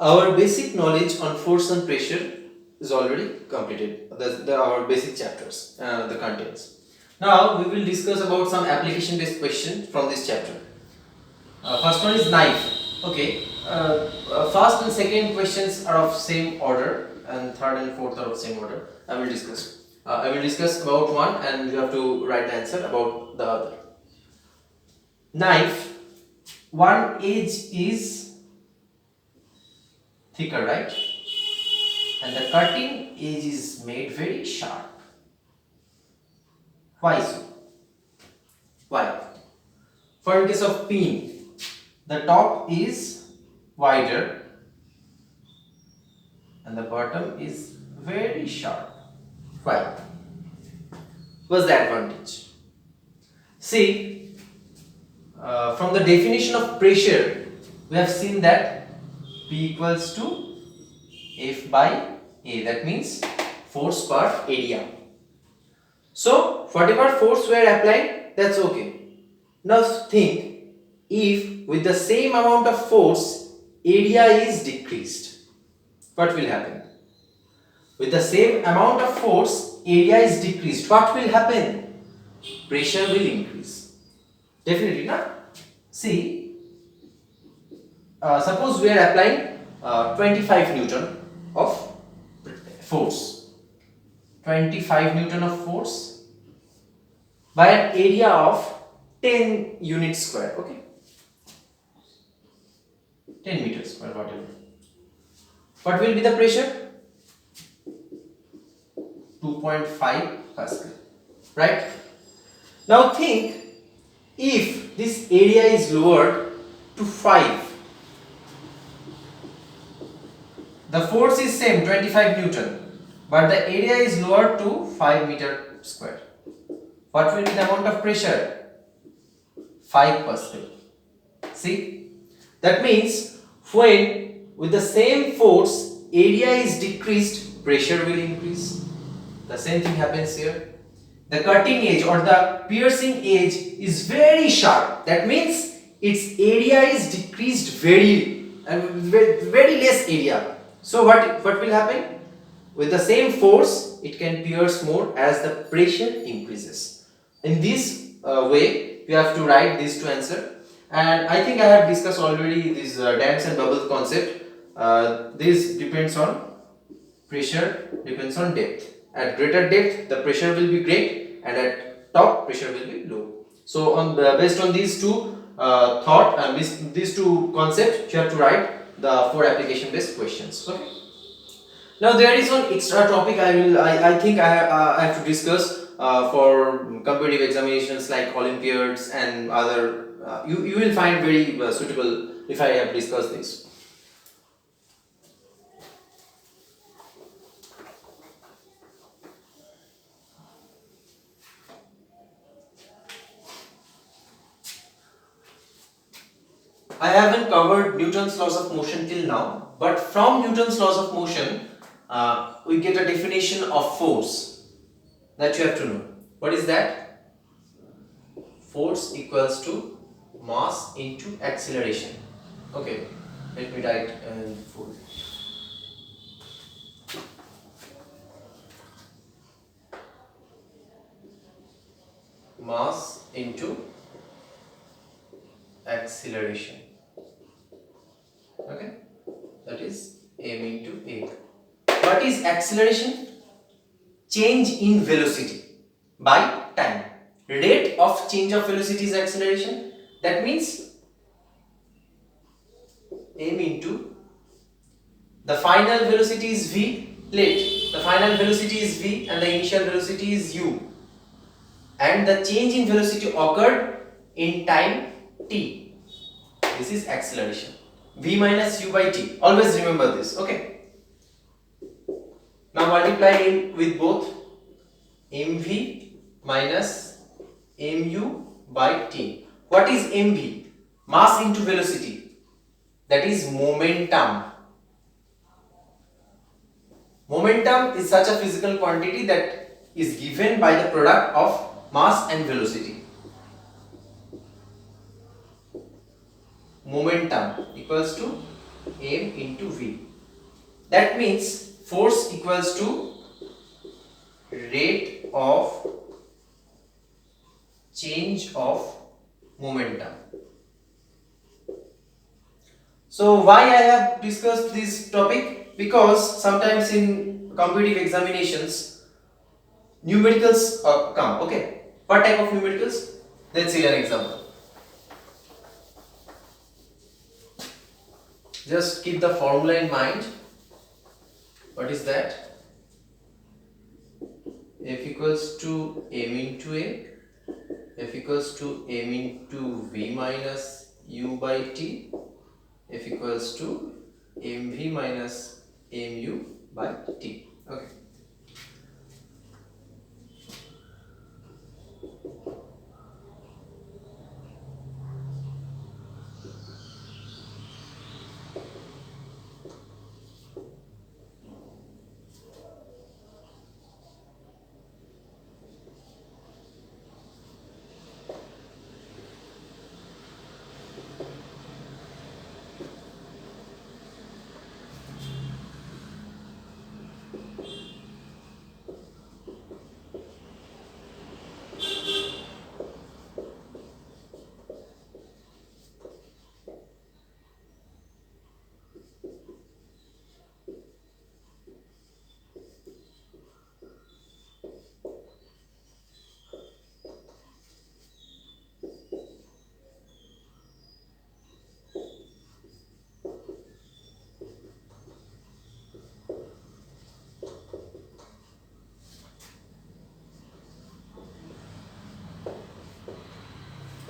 Our basic knowledge on force and pressure is already completed. Our basic chapters, the contents. Now we will discuss about some application based questions from this chapter. First one is knife. Okay. First and second questions are of same order, and third and fourth are of same order. I will discuss. I will discuss about one, and you have to write the answer about the other. Knife. One edge is thicker, right? And the cutting edge is made very sharp. Why so? Why? For in case of pin, the top is wider and the bottom is very sharp. Why? What's the advantage? See, from the definition of pressure, we have seen that P equals to F by A. That means force per area. So, whatever force we are applying, that's okay. Now think, if with the same amount of force, area is decreased, what will happen? With the same amount of force, area is decreased, what will happen? Pressure will increase. Definitely, na? See, suppose we are applying 25 Newton of force. 25 Newton of force by an area of 10 units square, okay? 10 meters square, whatever. What will be the pressure? 2.5 Pascal, right? Now think, if this area is lowered to 5, the force is same 25 Newton, but the area is lowered to 5 meter square. What will be the amount of pressure? 5 Pascal. See, that means when with the same force area is decreased, pressure will increase. The same thing happens here. The cutting edge or the piercing edge is very sharp. That means its area is decreased very less area. So what will happen? With the same force, it can pierce more as the pressure increases. In this way, you have to write these two answers. And I think I have discussed already this dams and bubbles concept. This depends on pressure, depends on depth. At greater depth, the pressure will be great, and at top, pressure will be low. So, based on these two these two concepts, you have to write the 4 application-based questions. Okay. Now there is one extra topic I think I have to discuss for competitive examinations like Olympiads and other. You will find very suitable if I have discussed this. I haven't covered Newton's laws of motion till now, but from Newton's laws of motion, we get a definition of force that you have to know. What is that? Force equals to mass into acceleration. Okay, let me write in full. Mass into acceleration. Okay, that is m into a. What is acceleration? Change in velocity by time. Rate of change of velocity is acceleration. That means m into the final velocity is v. Let the final velocity is v and the initial velocity is u, and the change in velocity occurred in time t. This is acceleration. V minus u by t. Always remember this. Okay. Now multiply with both mv minus mu by t. What is mv? Mass into velocity. That is momentum. Momentum is such a physical quantity that is given by the product of mass and velocity. Momentum equals to m into v. That means force equals to rate of change of momentum. So why I have discussed this topic? Because sometimes in competitive examinations numericals come. Okay, what type of numericals? Let's see an example. Just keep the formula in mind. What is that? F equals to m into a, F equals to m into v minus u by t, F equals to mv minus mu by t. Okay.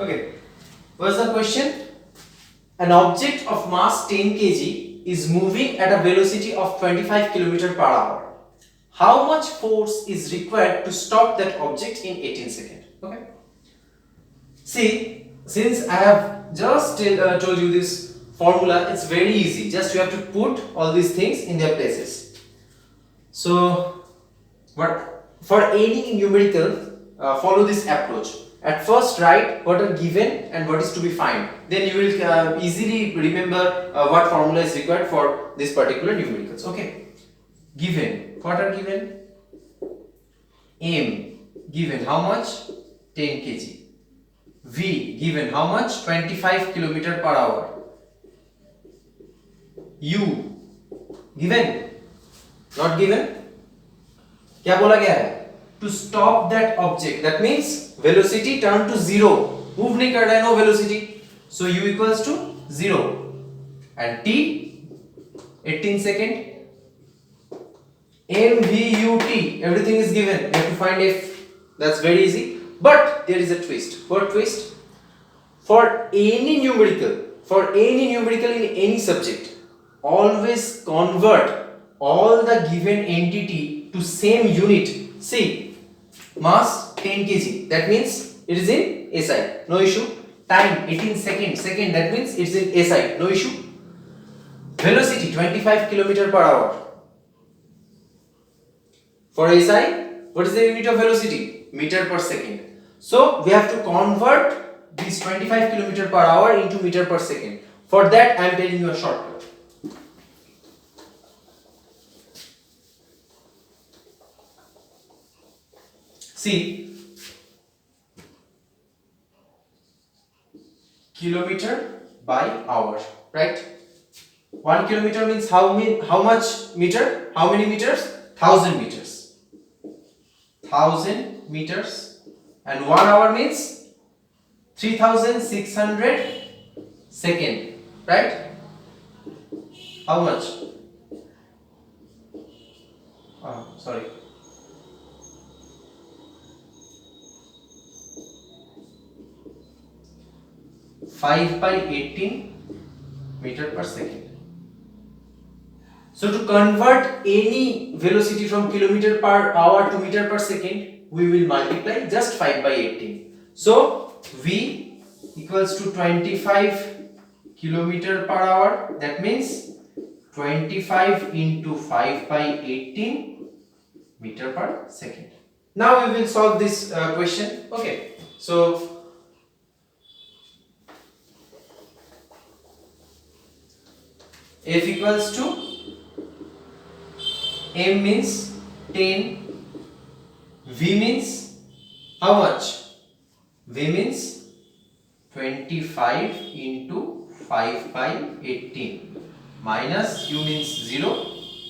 Okay, what's the question? An object of mass 10 kg is moving at a velocity of 25 km per hour. How much force is required to stop that object in 18 seconds? Okay. See, since I have just told you this formula, it's very easy. Just you have to put all these things in their places. So, but for any numerical, follow this approach. At first write what are given and what is to be found. Then you will easily remember what formula is required for this particular numericals. Okay. Given. What are given? M. Given how much? 10 kg. V. Given how much? 25 km per hour. U. Given. Not given. क्या बोला गया है? To stop that object. That means velocity turn to zero. Move नहीं कर रहा है, no velocity. So u equals to 0. And t 18 second. M V U T. Everything is given. You have to find f. That's very easy. But there is a twist. What twist? For any numerical in any subject, always convert all the given entity to same unit. See, mass 10 kg. That means it is in SI. No issue. Time 18 seconds. Second. That means it is in SI. No issue. Velocity 25 km per hour. For SI, what is the unit of velocity? Meter per second. So we have to convert this 25 km per hour into meter per second. For that, I am telling you a shortcut. See, kilometer by hour, right? 1 kilometer means how much meter? How many meters? 1000 meters. 1000 meters. And 1 hour means 3600 second, right? How much? Sorry. Five by 18 meter per second. So to convert any velocity from kilometer per hour to meter per second, we will multiply just 5 by 18. So V equals to 25 kilometer per hour. That means 25 into 5 by 18 meter per second. Now we will solve this question. Okay. So F equals to M means 10, V means how much? V means 25 into 5 by 18 minus U means 0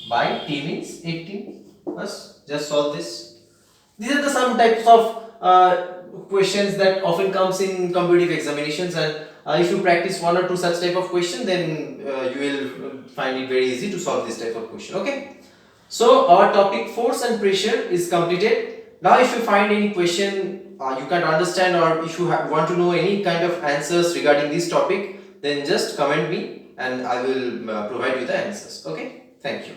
by T means 18. Just solve this. These are the some types of questions that often comes in competitive examinations, and if you practice one or two such type of question, then you will find it very easy to solve this type of question. Okay. So our topic force and pressure is completed. Now if you find any question you can't understand, or if you want to know any kind of answers regarding this topic, then just comment me and I will provide you the answers. Okay. Thank you.